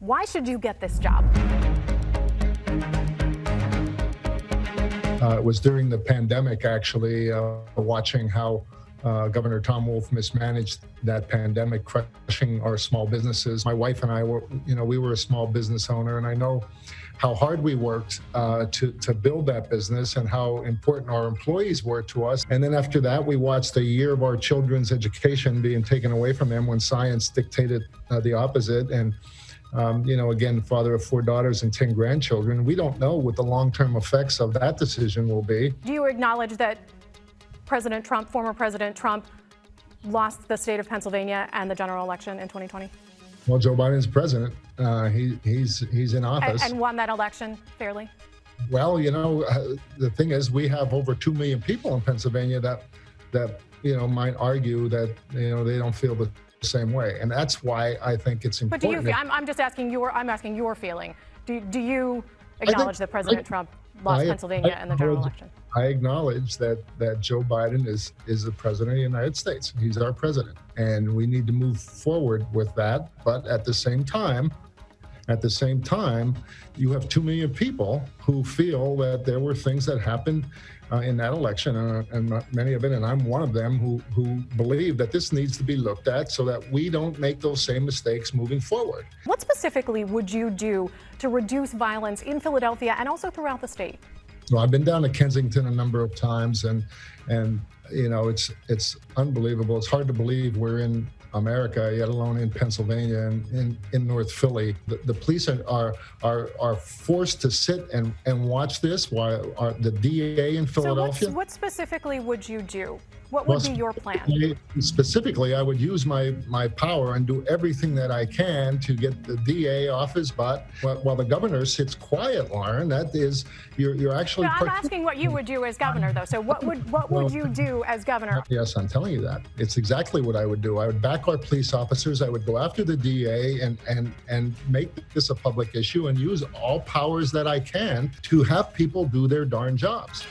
Why should you get this job? It was during the pandemic, actually, watching how Governor Tom Wolf mismanaged that pandemic, crushing our small businesses. My wife and I we were a small business owner, and I know how hard we worked to build that business and how important our employees were to us. And then after that, we watched a year of our children's education being taken away from them when science dictated the opposite. And again, father of 4 daughters and 10 grandchildren, we don't know what the long-term effects of that decision will be. Do you acknowledge that former President Trump, lost the state of Pennsylvania and the general election in 2020? Well, Joe Biden's president. He's in office. And won that election fairly? Well, the thing is, we have over 2 million people in Pennsylvania that might argue that, they don't feel the same way. And that's why I think it's important. But do you, I'm asking your feeling. Do you acknowledge that President Trump lost Pennsylvania in the general election? I acknowledge that Joe Biden is the president of the United States. He's our president, and we need to move forward with that. But at the same time, you have 2 million people who feel that there were things that happened in that election, and many of it, and I'm one of them, who believe that this needs to be looked at so that we don't make those same mistakes moving forward. What specifically would you do to reduce violence in Philadelphia and also throughout the state? Well, I've been down to Kensington a number of times, and it's unbelievable. It's hard to believe we're in America, yet alone in Pennsylvania and in North Philly. The police are forced to sit and watch this while the DA in Philadelphia. So what specifically would you do? What would be your plan? Specifically, I would use my power and do everything that I can to get the DA off his butt while the governor sits quiet, Lauren. That is, you're actually... No, I'm asking what you would do as governor, though. So what would you do as governor? Yes, I'm telling you that. It's exactly what I would do. I would back our police officers. I would go after the DA and make this a public issue and use all powers that I can to have people do their darn jobs.